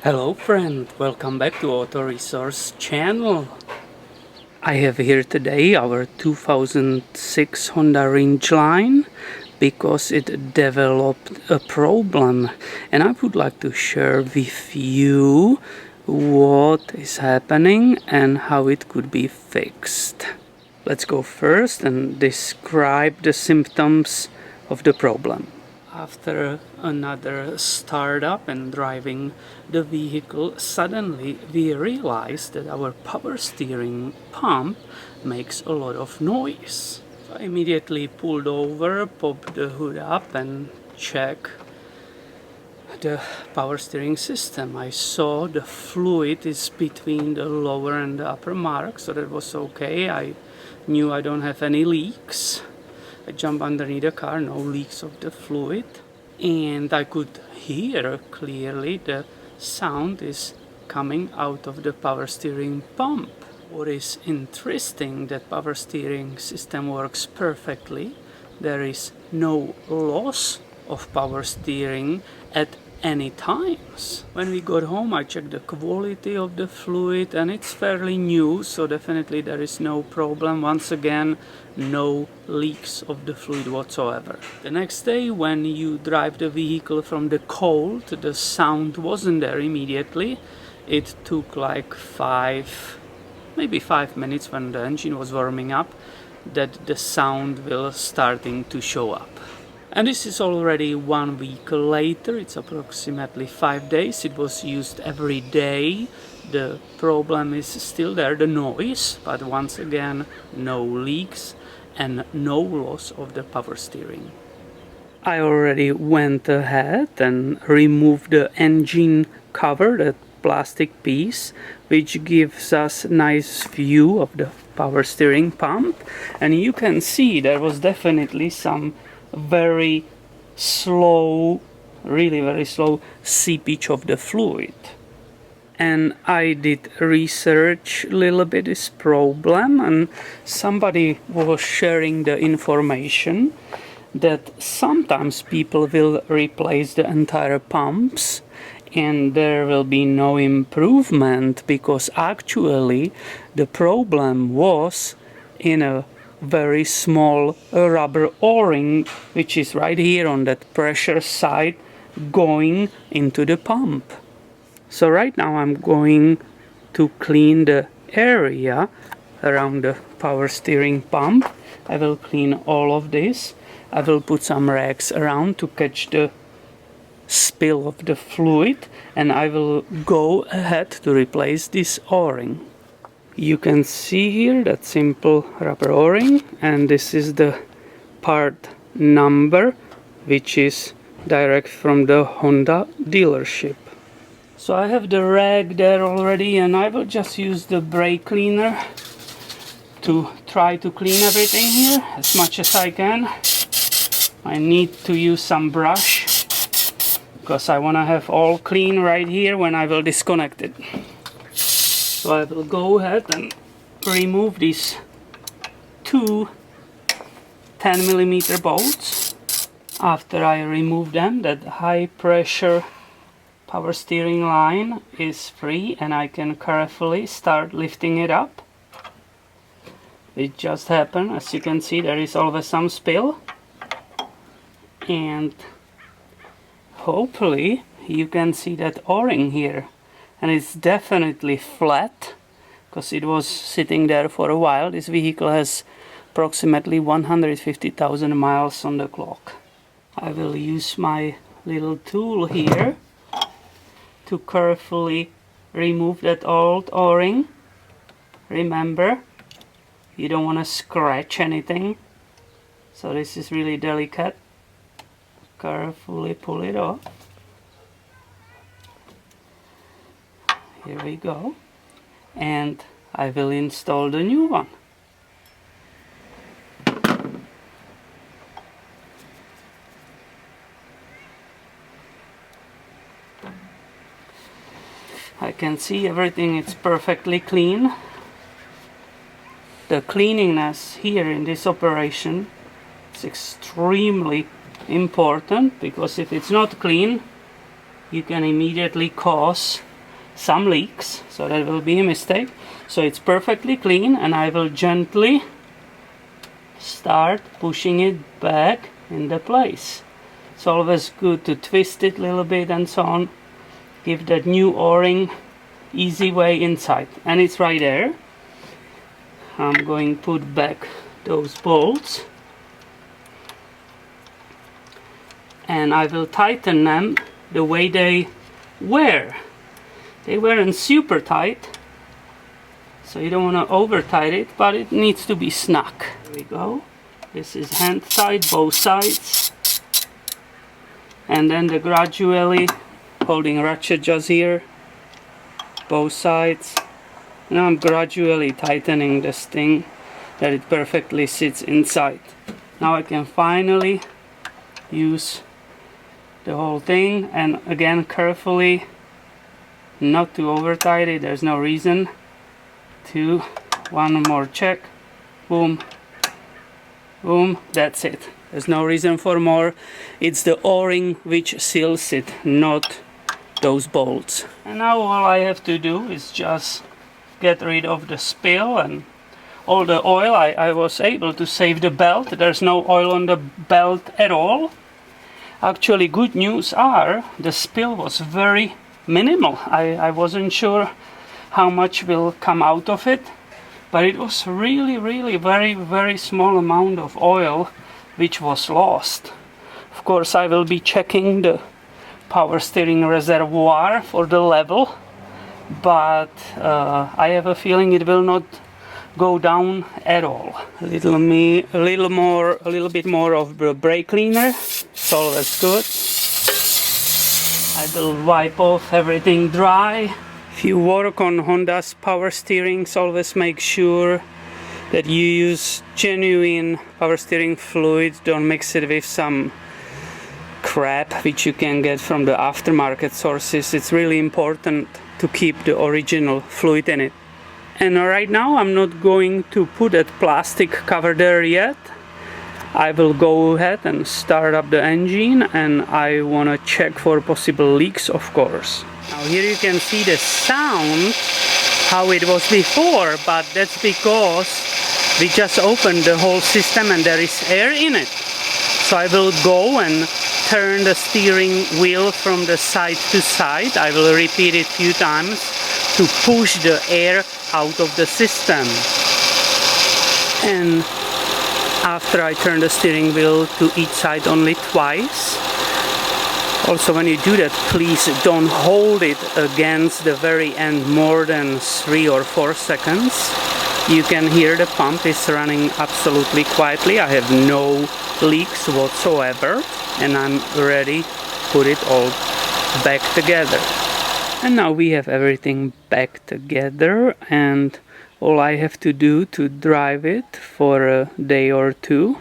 Hello friend, welcome back to Auto Resource channel. I have here today our 2006 Honda Rangeline because it developed a problem, and I would like to share with you what is happening and how it could be fixed. Let's go first and describe the symptoms of the problem. After another startup and driving the vehicle, suddenly we realized that our power steering pump makes a lot of noise. So I immediately pulled over, popped the hood up and checked the power steering system. I saw the fluid is between the lower and the upper mark, so that was okay. I knew I don't have any leaks. I jumped underneath the car, no leaks of the fluid, and I could hear clearly the sound is coming out of the power steering pump. What is interesting, that power steering system works perfectly. There is no loss of power steering at any times. When we got home, I checked the quality of the fluid and it's fairly new, so definitely there is no problem. Once again, no leaks of the fluid whatsoever. The next day, when you drive the vehicle from the cold, the sound wasn't there immediately. It took like maybe 5 minutes when the engine was warming up, that the sound will starting to show up. And this is already 1 week later. It's approximately 5 days. It was used every day. The problem is still there, the noise, but once again, no leaks and no loss of the power steering. I already went ahead and removed the engine cover, that plastic piece, which gives us a nice view of the power steering pump. And you can see there was definitely some very slow, really very slow seepage of the fluid. And I did research a little bit this problem, and somebody was sharing the information that sometimes people will replace the entire pumps and there will be no improvement, because actually the problem was in a very small rubber o-ring, which is right here on that pressure side going into the pump. So right now I'm going to clean the area around the power steering pump. I will clean all of this. I will put some rags around to catch the spill of the fluid, and I will go ahead to replace this o-ring. You can see here that simple rubber o-ring, and this is the part number, which is direct from the Honda dealership. So I have the rag there already, and I will just use the brake cleaner to try to clean everything here as much as I can. I need to use some brush because I want to have all clean right here when I will disconnect it. So I will go ahead and remove these two 10mm bolts. After I remove them, that high pressure power steering line is free and I can carefully start lifting it up. It just happened. As you can see, there is always some spill, and hopefully you can see that o-ring here, and it's definitely flat because it was sitting there for a while. This vehicle has approximately 150,000 miles on the clock. I will use my little tool here to carefully remove that old o-ring. Remember, you don't want to scratch anything, so this is really delicate. Carefully pull it off. Here we go, and I will install the new one. I can see everything is perfectly clean. The cleanliness here in this operation is extremely important, because if it's not clean, you can immediately cause some leaks, so that will be a mistake. So it's perfectly clean, and I will gently start pushing it back into place. It's always good to twist it a little bit and so on. Give that new O-ring easy way inside, and it's right there. I'm going to put back those bolts, and I will tighten them the way they were. They weren't super tight, so you don't want to over tight it, but it needs to be snug. There we go. This is hand tight, both sides, and then the gradually holding ratchet just here, both sides. Now I'm gradually tightening this thing that it perfectly sits inside. Now I can finally use the whole thing, and again carefully, not to over tight it. There's no reason to. One more check, boom, boom, that's it. There's no reason for more. It's the O-ring which seals it, not those bolts. And now all I have to do is just get rid of the spill and all the oil. I was able to save the belt. There's no oil on the belt at all. Actually, good news are the spill was very minimal. I wasn't sure how much will come out of it, but it was really very small amount of oil which was lost. Of course, I will be checking the power steering reservoir for the level, but I have a feeling it will not go down at all. A little bit more of the brake cleaner. It's always good. I will wipe off everything dry. If you work on Honda's power steerings, always make sure that you use genuine power steering fluid. Don't mix it with some crap which you can get from the aftermarket sources. It's really important to keep the original fluid in it. And right now I'm not going to put that plastic cover there yet. I will go ahead and start up the engine, and I want to check for possible leaks, of course. Now here you can see the sound how it was before, but that's because we just opened the whole system and there is air in it. So I will go and turn the steering wheel from the side to side. I will repeat it a few times to push the air out of the system. And after I turn the steering wheel to each side only twice. Also, when you do that, please don't hold it against the very end more than 3 or 4 seconds. You can hear the pump is running absolutely quietly. I have no leaks whatsoever, and I'm ready to put it all back together. And now we have everything back together, and all I have to do to drive it for a day or two,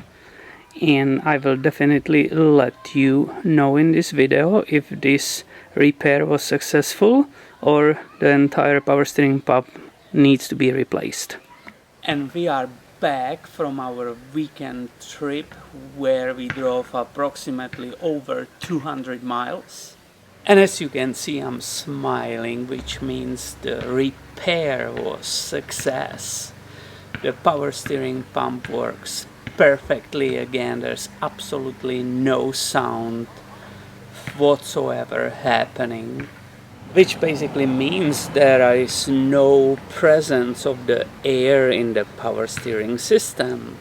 and I will definitely let you know in this video if this repair was successful or the entire power steering pump needs to be replaced. And we are back from our weekend trip where we drove approximately over 200 miles. And as you can see, I'm smiling, which means the repair was success. The power steering pump works perfectly again. There's absolutely no sound whatsoever happening, which basically means there is no presence of the air in the power steering system.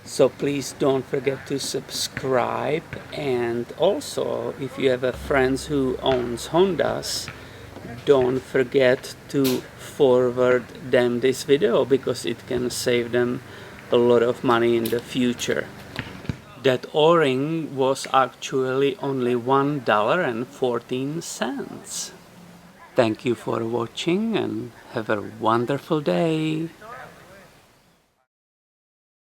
So please don't forget to subscribe, and also if you have a friends who owns Hondas, don't forget to forward them this video because it can save them a lot of money in the future. That O-ring was actually only $1.14. Thank you for watching and have a wonderful day.